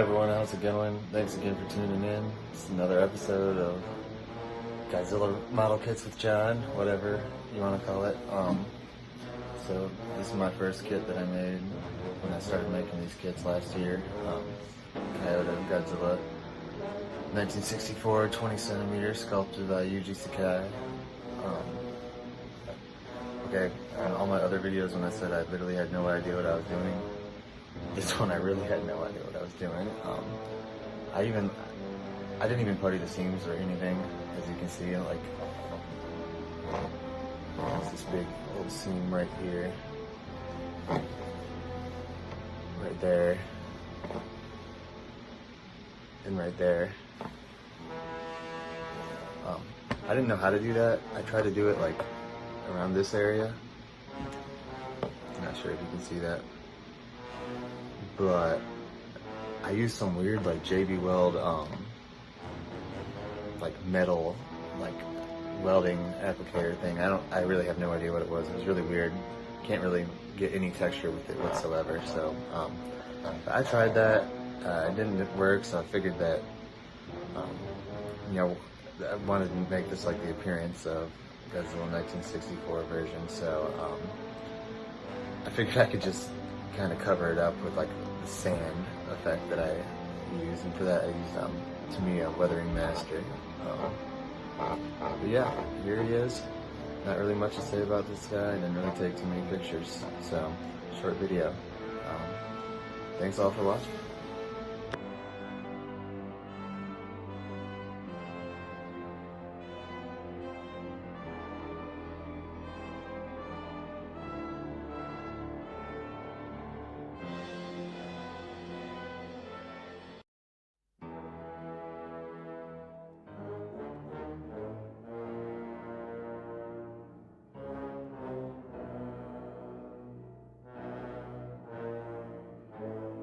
everyone, how's it going? Thanks again for tuning in. It's another episode of Godzilla Model Kits with John, whatever you want to call it. So this is my first kit that I made when I started making these kits last year. Kaiyodo Godzilla 1964 20 centimeter sculpted by Yuji Sakai. Okay, on all my other videos when I said I literally had no idea what I was doing, this one I really had no idea what I was doing. I didn't even putty the seams or anything, as you can see. Like, there's this big old seam right here, right there, and right there. I didn't know how to do that. I tried to do it like around this area. I'm not sure if you can see that, but I used some weird like JB Weld like metal like welding applicator thing. I really have no idea what it was. It was really weird. Can't really get any texture with it whatsoever. So I tried that. It didn't work, so I figured that I wanted to make this like the appearance of Godzilla 1964 version. So I figured I could just kind of cover it up with like the sand effect that I use, and for that I used to me a weathering master. But yeah, here he is. Not really much to say about this guy. I didn't really take too many pictures, so short video. Thanks all for watching.